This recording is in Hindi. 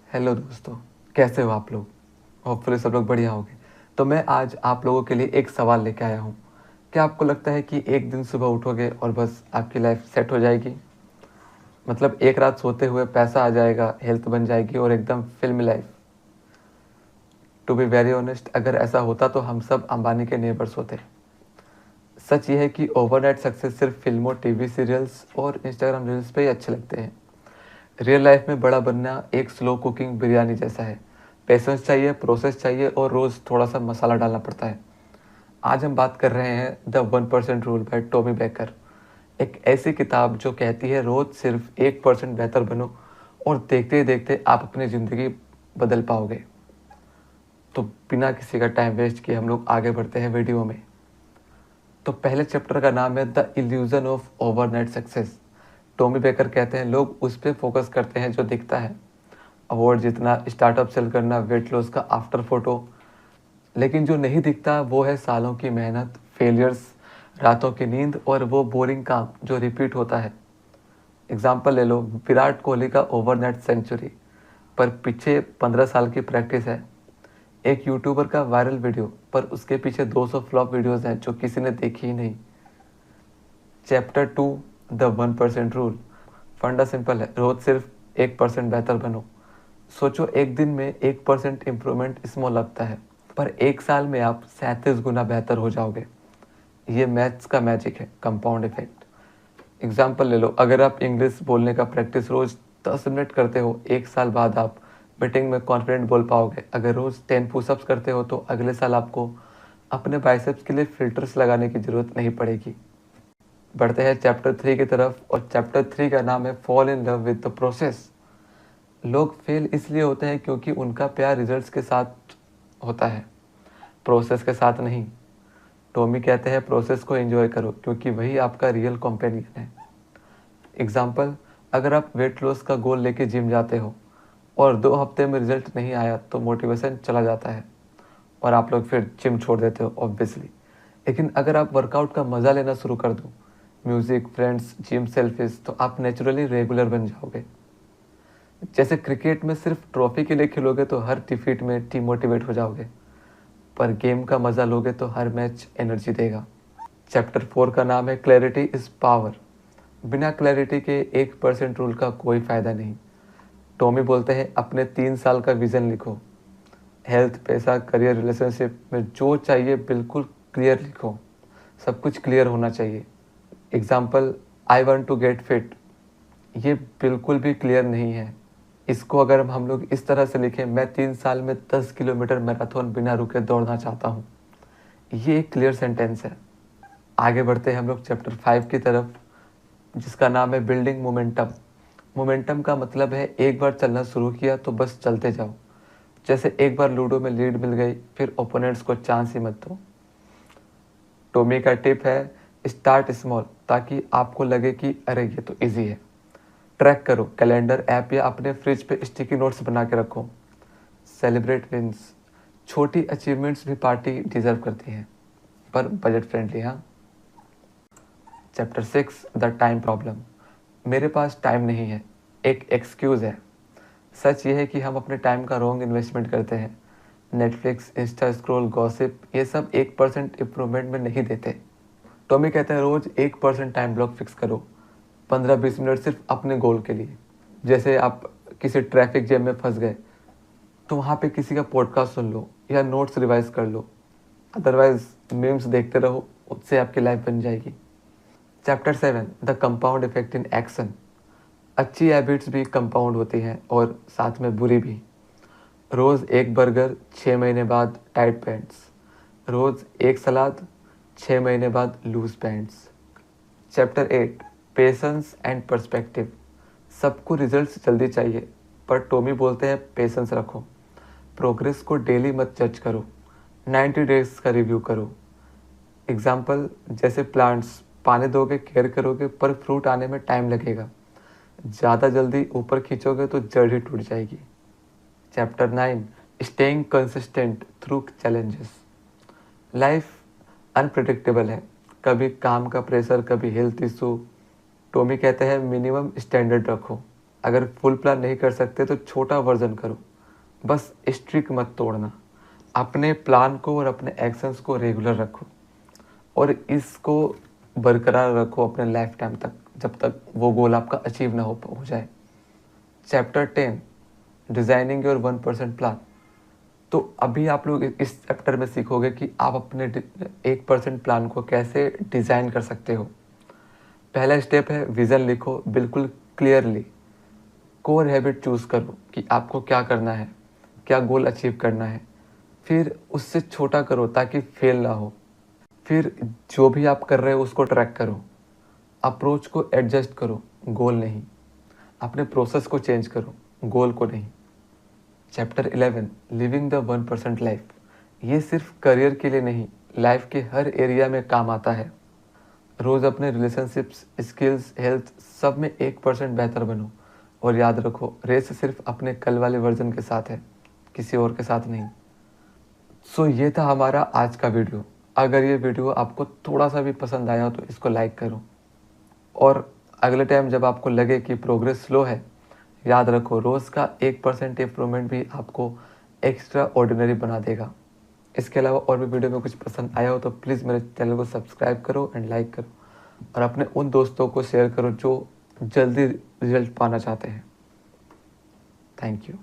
हेलो दोस्तों, कैसे हो आप लोग? होपफुली सब लोग बढ़िया होंगे। तो मैं आज आप लोगों के लिए एक सवाल लेके आया हूँ। क्या आपको लगता है कि एक दिन सुबह उठोगे और बस आपकी लाइफ सेट हो जाएगी? मतलब एक रात सोते हुए पैसा आ जाएगा, हेल्थ बन जाएगी और एकदम film life? To be very honest, अगर ऐसा होता तो हम सब अंबानी के नेबर्स होते। सच ये है कि ओवरनाइट सक्सेस सिर्फ फिल्मों, टीवी सीरियल्स और इंस्टाग्राम रील्स पे ही अच्छे लगते हैं। रियल लाइफ में बड़ा बनना एक स्लो कुकिंग बिरयानी जैसा है। पेशेंस चाहिए, प्रोसेस चाहिए और रोज़ थोड़ा सा मसाला डालना पड़ता है। आज हम बात कर रहे हैं the 1% rule by Tommy baker. एक ऐसी किताब जो कहती है रोज़ सिर्फ 1% बेहतर बनो और देखते ही देखते आप अपनी ज़िंदगी बदल पाओगे। तो बिना किसी का टाइम वेस्ट किए हम लोग आगे बढ़ते हैं वीडियो में। तो पहले चैप्टर का नाम है the illusion of overnight success. Tommy baker कहते हैं लोग उस पर फोकस करते हैं जो दिखता है, अवार्ड जीतना, स्टार्टअप सेल करना, वेट लॉस का आफ्टर फोटो। लेकिन जो नहीं दिखता वो है सालों की मेहनत, फेलियर्स, रातों की नींद और वो बोरिंग काम जो रिपीट होता है। एग्जाम्पल ले लो, विराट कोहली का ओवरनाइट सेंचुरी, पर पीछे 15 साल की प्रैक्टिस है। एक यूट्यूबर का वायरल वीडियो, पर उसके पीछे 200 फ्लॉप वीडियोस हैं जो किसी ने देखी ही नहीं। Chapter 2, the 1% rule. फंडा सिंपल है, रोज सिर्फ 1% बेहतर बनो। सोचो, एक दिन में 1% इम्प्रूवमेंट स्मॉल लगता है, पर एक साल में आप 37 गुना बेहतर हो जाओगे। ये मैथ्स का मैजिक है, कंपाउंड इफेक्ट। एग्जाम्पल ले लो, अगर आप इंग्लिश बोलने का प्रैक्टिस रोज 10 मिनट करते हो, एक साल बाद आप मीटिंग में कॉन्फिडेंट बोल पाओगे। अगर रोज 10 पुशअप्स करते हो तो अगले साल आपको अपने बाइसेप्स के लिए फिल्टर्स लगाने की जरूरत नहीं पड़ेगी। बढ़ते हैं चैप्टर 3 की तरफ, और चैप्टर 3 का नाम है fall in love with the process. लोग फेल इसलिए होते हैं क्योंकि उनका प्यार रिजल्ट्स के साथ होता है, प्रोसेस के साथ नहीं। टॉमी कहते हैं प्रोसेस को एंजॉय करो क्योंकि वही आपका रियल कंपेनियन है। एग्जाम्पल, अगर आप वेट लॉस का गोल लेके जिम जाते हो और 2 हफ्ते में रिजल्ट नहीं आया तो मोटिवेशन चला जाता है और आप लोग फिर जिम छोड़ देते हो ऑब्वियसली। लेकिन अगर आप वर्कआउट का मज़ा लेना शुरू कर दो, म्यूज़िक, फ्रेंड्स, जिम, सेल्फीज, तो आप नेचुरली रेगुलर बन जाओगे। जैसे क्रिकेट में सिर्फ ट्रॉफी के लिए खेलोगे तो हर डिफीट में डिमोटिवेट हो जाओगे, पर गेम का मज़ा लोगे तो हर मैच एनर्जी देगा। चैप्टर 4 का नाम है क्लैरिटी इज़ पावर। बिना क्लैरिटी के 1% रूल का कोई फ़ायदा नहीं। टॉमी बोलते हैं अपने 3 साल का विज़न लिखो। हेल्थ, पैसा, करियर, रिलेशनशिप में जो चाहिए बिल्कुल क्लियर लिखो। सब कुछ क्लियर होना चाहिए। Example, I want to get fit, ये बिल्कुल भी क्लियर नहीं है। इसको अगर हम लोग इस तरह से लिखें, मैं 3 साल में 10 किलोमीटर मैराथन बिना रुके दौड़ना चाहता हूँ, ये एक क्लियर सेंटेंस है। आगे बढ़ते हैं हम लोग चैप्टर 5 की तरफ, जिसका नाम है बिल्डिंग मोमेंटम। मोमेंटम का मतलब है एक बार चलना शुरू किया तो बस चलते जाओ। जैसे एक बार लूडो में लीड मिल गई, फिर ओपोनेंट्स को चांस ही मत दो। टोमी का टिप है स्टार्ट स्मॉल, ताकि आपको लगे कि अरे ये तो इजी है। ट्रैक करो, कैलेंडर, ऐप या अपने फ्रिज पे स्टिकी नोट्स बना के रखो। सेलिब्रेट विंस, छोटी अचीवमेंट्स भी पार्टी डिजर्व करती हैं, पर बजट फ्रेंडली। हाँ। Chapter 6, the time problem. मेरे पास टाइम नहीं है एक एक्सक्यूज़ है। सच ये है कि हम अपने टाइम का रॉन्ग इन्वेस्टमेंट करते हैं। नेटफ्लिक्स, इंस्टा स्क्रॉल, गॉसिप, ये सब 1% इम्प्रूवमेंट में नहीं देते। टॉमी कहते हैं रोज 1% टाइम ब्लॉक फिक्स करो, 15-20 मिनट सिर्फ अपने गोल के लिए। जैसे आप किसी ट्रैफिक जैम में फंस गए तो वहाँ पे किसी का पॉडकास्ट सुन लो या नोट्स रिवाइज कर लो। अदरवाइज मीम्स देखते रहो, उससे आपकी लाइफ बन जाएगी। Chapter 7, the compound effect in action. अच्छी हैबिट्स भी कंपाउंड होती हैं और साथ में बुरी भी। रोज़ एक बर्गर, 6 महीने बाद टाइट पैंट्स। रोज़ एक सलाद, 6 महीने बाद loose pants. Chapter 8, patience and perspective. सबको रिजल्ट्स जल्दी चाहिए, पर टोमी बोलते हैं पेशेंस रखो। प्रोग्रेस को डेली मत जज करो, 90 डेज का रिव्यू करो। एग्जाम्पल, जैसे प्लांट्स, पानी दोगे, केयर करोगे, पर फ्रूट आने में टाइम लगेगा। ज़्यादा जल्दी ऊपर खींचोगे तो जड़ ही टूट जाएगी। Chapter 9, staying consistent through challenges. Life unpredictable है, कभी काम का प्रेशर, कभी हेल्थ इशू। टोमी कहते हैं मिनिमम स्टैंडर्ड रखो, अगर फुल प्लान नहीं कर सकते तो छोटा वर्जन करो, बस स्ट्रिक मत तोड़ना। अपने प्लान को और अपने एक्शंस को रेगुलर रखो और इसको बरकरार रखो अपने लाइफ टाइम तक, जब तक वो गोल आपका अचीव ना हो जाए। Chapter 10, designing your 1% plan. तो अभी आप लोग इस चैप्टर में सीखोगे कि आप अपने 1% प्लान को कैसे डिज़ाइन कर सकते हो। पहला स्टेप है विज़न लिखो बिल्कुल क्लियरली। कोर हैबिट चूज़ करो कि आपको क्या करना है, क्या गोल अचीव करना है। फिर उससे छोटा करो ताकि फेल ना हो। फिर जो भी आप कर रहे हो उसको ट्रैक करो। अप्रोच को एडजस्ट करो, गोल नहीं। अपने प्रोसेस को चेंज करो, गोल को नहीं। Chapter 11, living the 1% life. ये सिर्फ करियर के लिए नहीं, लाइफ के हर एरिया में काम आता है। रोज़ अपने रिलेशनशिप्स, स्किल्स, हेल्थ सब में 1% बेहतर बनो। और याद रखो, रेस सिर्फ अपने कल वाले वर्जन के साथ है, किसी और के साथ नहीं। सो ये था हमारा आज का वीडियो। अगर ये वीडियो आपको थोड़ा सा भी पसंद आया तो इसको लाइक करो। और अगले टाइम जब आपको लगे कि प्रोग्रेस स्लो है, याद रखो रोज़ का 1% इम्प्रूवमेंट भी आपको एक्स्ट्रा ऑर्डिनरी बना देगा। इसके अलावा और भी वीडियो में कुछ पसंद आया हो तो प्लीज़ मेरे चैनल को सब्सक्राइब करो एंड लाइक करो और अपने उन दोस्तों को शेयर करो जो जल्दी रिजल्ट पाना चाहते हैं। Thank you.